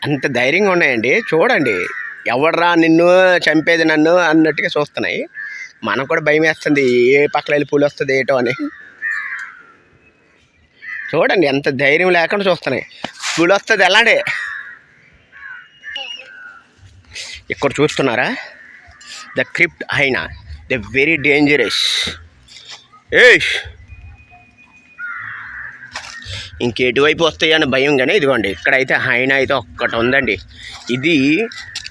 అంత ధైర్యంగా ఉన్నాయండి. చూడండి, ఎవడ్రా నిన్ను చంపేది నన్ను అన్నట్టుగా చూస్తున్నాయి. మనకు కూడా భయం వేస్తుంది, ఏ పక్కన వెళ్ళి పులి వస్తుంది ఏటో అని. చూడండి ఎంత ధైర్యం లేకుండా చూస్తున్నాయి. పులి వస్తుంది ఎలాంటి ఇక్కడ చూస్తున్నారా? The crypt hyena, the very dangerous. ఇంకెటువైపు వస్తాయి అని భయం. కానీ ఇదిగోండి, ఇక్కడైతే హైనా అయితే ఒక్కటి ఉందండి. ఇది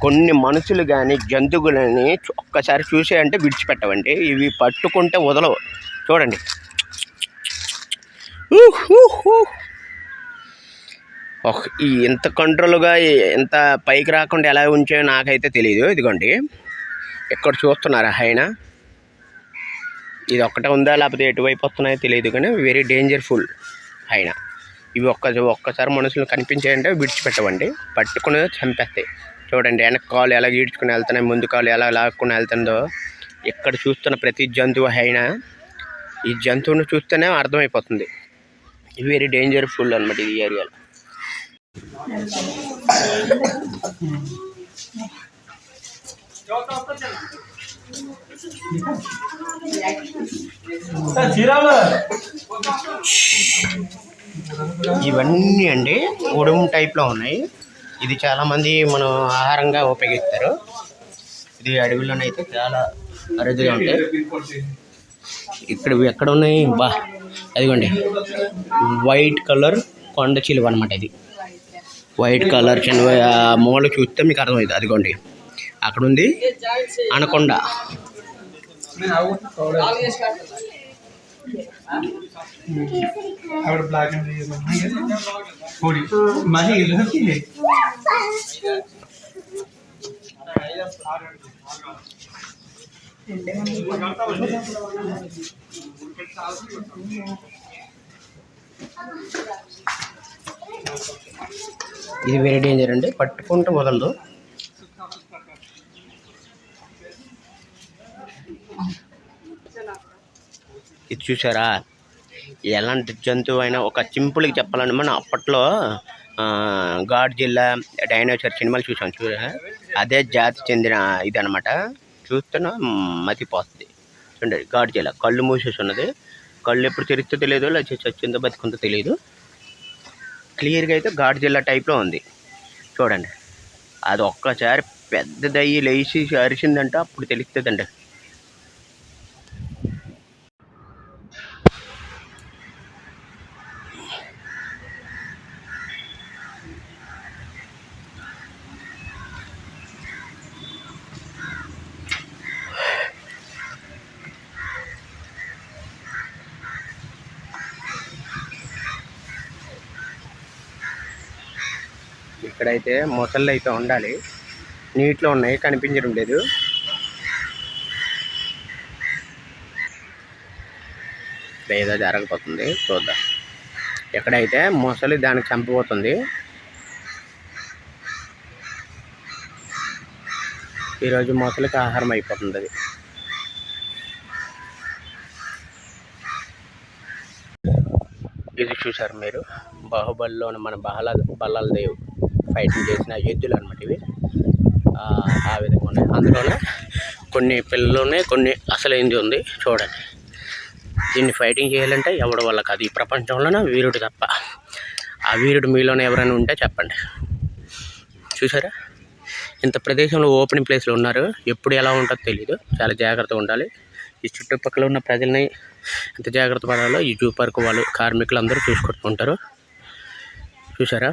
కొన్ని మనుషులు కానీ జంతువులని ఒక్కసారి చూసాయంటే విడిచిపెట్టవండి. ఇవి పట్టుకుంటే వదలవు. చూడండి, ఈ ఎంత కంట్రోల్గా ఎంత పైకి రాకుండా ఎలా ఉంచాయో నాకైతే తెలియదు. ఇదిగోండి ఎక్కడ చూస్తున్నారా హైనా? ఇది ఒక్కటే ఉందా లేకపోతే ఎటువైపు వస్తున్నాయో తెలియదు, కానీ వెరీ డేంజర్ఫుల్ హైనా. ఇవి ఒక్కసారి మనుషులు కనిపించాయంటే విడిచిపెట్టవండి, పట్టుకుని చంపేస్తాయి. చూడండి వెనక కాలు ఎలా ఈడ్చుకుని వెళ్తున్నాయి, ముందు కాలు ఎలా లాక్కుని వెళ్తుందో. ఇక్కడ చూస్తున్న ప్రతి జంతువు హైనా. ఈ జంతువును చూస్తేనే అర్థమైపోతుంది వెరీ డేంజర్ఫుల్ అనమాట ఈ ఏరియాలో. ఇవన్నీ అండి ఉడుము టైప్లో ఉన్నాయి. ఇది చాలామంది మనం ఆహారంగా ఉపయోగిస్తారు. ఇది అడవిలోనైతే చాలా అరుదుగా ఉంటాయి. ఇక్కడ ఎక్కడ ఉన్నాయి బా, అదిగోండి వైట్ కలర్ కొండ చిలువ అనమాట. ఇది వైట్ కలర్ చిన్న మూల చూస్తే మీకు అర్థమవుతుంది. అదిగోండి అక్కడ ఉంది అనకొండ. ఇది వెరీ డేంజర్ అండి, పట్టుకుంటే వదలదు. ఇది చూసారా? ఎలాంటి జంతువు అయినా ఒక సింపుల్గా చెప్పాలంటే మనం అప్పట్లో గాడ్జిల్లా, డైనోసార్ సినిమాలు చూసాం చూసారా? అదే జాతి చెందిన ఇది అనమాట. చూస్తున్నా మతిపోతుంది. చూడండి గాడ్జిల్లా కళ్ళు మూసేసి ఉన్నది. కళ్ళు ఎప్పుడు తెరిస్తే తెలియదు, లేదా చచ్చిందో బతికుందో తెలియదు. క్లియర్గా అయితే గాడ్జిల్లా టైప్లో ఉంది. చూడండి అది ఒక్కసారి పెద్దదయ్యి లేచి అరిసిందంటే అప్పుడు తెలుస్తుందండి. ఇక్కడైతే మొసళ్ళు అయితే ఉండాలి, నీటిలో ఉన్నాయి, కనిపించడం లేదు. ఏదో జరగబోతుంది చూద్దాం. ఎక్కడైతే మొసలి దానికి చంపబోతుంది. ఈరోజు మొసలికి ఆహారం అయిపోతుంది అది. ఇది చూసారు మీరు, బాహుబలిలోని మన బల్లాల దేవు ఫైటింగ్ చేసిన ఎద్దులు అనమాట ఇవి. ఆ విధంగా ఉన్నాయి. అందులోనే కొన్ని పిల్లలు ఉన్నాయి, కొన్ని అసలైంది ఉంది. చూడండి దీన్ని ఫైటింగ్ చేయాలంటే ఎవడి వల్ల కాదు. ఈ ప్రపంచంలోనే వీరుడు తప్ప. ఆ వీరుడు మీలోనే ఎవరైనా ఉంటే చెప్పండి. చూసారా? ఇంత ప్రదేశంలో ఓపెన్ ప్లేస్లో ఉన్నారు. ఎప్పుడు ఎలా ఉంటుందో తెలియదు, చాలా జాగ్రత్తగా ఉండాలి. ఈ చుట్టుపక్కల ఉన్న ప్రజల్ని ఎంత జాగ్రత్త పడాలో ఈ జూ పార్క్ వాళ్ళు కార్మికులు అందరూ చూసుకుంటుంటారు. చూసారా?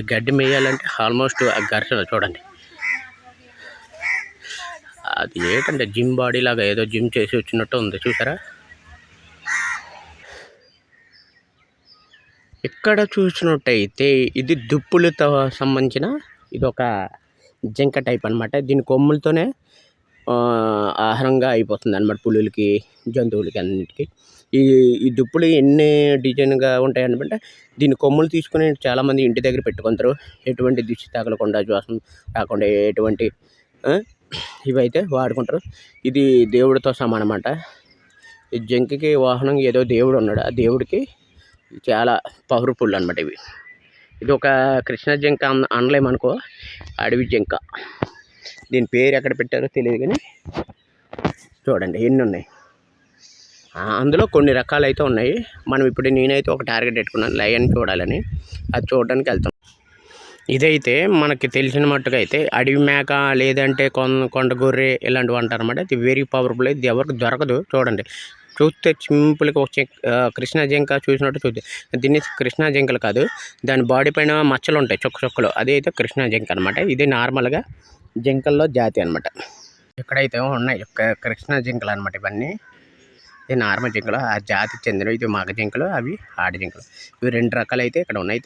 గడ్డి మేయాలంటే ఆల్మోస్ట్ ఆ ఘర్షణ చూడండి. అది ఏంటంటే జిమ్ బాడీ లాగా ఏదో జిమ్ చేసి వచ్చినట్టు ఉంది. చూసారా? ఇక్కడ చూసినట్టయితే ఇది దుప్పులతో సంబంధించిన ఇది ఒక జింక టైప్ అనమాట. దీని కొమ్ములతోనే ఆహారంగా అయిపోతుంది అనమాట పులులకి, జంతువులకి అన్నిటికీ. ఈ దుప్పులు ఎన్ని డిజైన్గా ఉంటాయి అనమాట. దీని కొమ్ములు తీసుకుని చాలామంది ఇంటి దగ్గర పెట్టుకుంటారు. ఎటువంటి దిష్టి తగలకుండా, శ్వాసం రాకుండా ఎటువంటి ఇవైతే వాడుకుంటారు. ఇది దేవుడితో సమానం అన్నమాట. ఈ జింకకి వాహనం ఏదో దేవుడు ఉన్నాడు, ఆ దేవుడికి చాలా పవర్ఫుల్ అనమాట ఇవి. ఇది ఒక కృష్ణ జింక అనలేమనుకో, అడవి జింక. దీని పేరు ఎక్కడ పెట్టారో తెలియదు కానీ చూడండి ఎన్ని ఉన్నాయి. అందులో కొన్ని రకాలు అయితే ఉన్నాయి. మనం ఇప్పుడు నేనైతే ఒక టార్గెట్ పెట్టుకున్నాను, లయన్ చూడాలని. అది చూడడానికి వెళ్తాం. ఇదైతే మనకి తెలిసిన మట్టుగా అయితే అడవి మేక లేదంటే కొండ గొర్రె ఇలాంటివి అంటారు అన్నమాట. ఇది వెరీ పవర్ఫుల్. ఇది ఎవరికి దొరకదు. చూడండి, చూస్తే సింపుల్గా ఒక కృష్ణ జింక చూసినట్టు చూద్దాం. దీన్ని కృష్ణ జింకలు కాదు, దాని బాడీ పైన మచ్చలు ఉంటాయి, చుక్కలు. అదే అయితే కృష్ణ జింక అనమాట. ఇది నార్మల్గా జింకల్లో జాతి అనమాట. ఇక్కడైతే ఉన్నాయి కృష్ణ జింకలు అనమాట. ఇవన్నీ ఇది నార్మల్ జింకలు, ఆ జాతికి చెందినవి. ఇది మగ జింకలు, అవి ఆడ జింకలు. ఇవి 2 రకాలు అయితే ఇక్కడ ఉన్నాయి.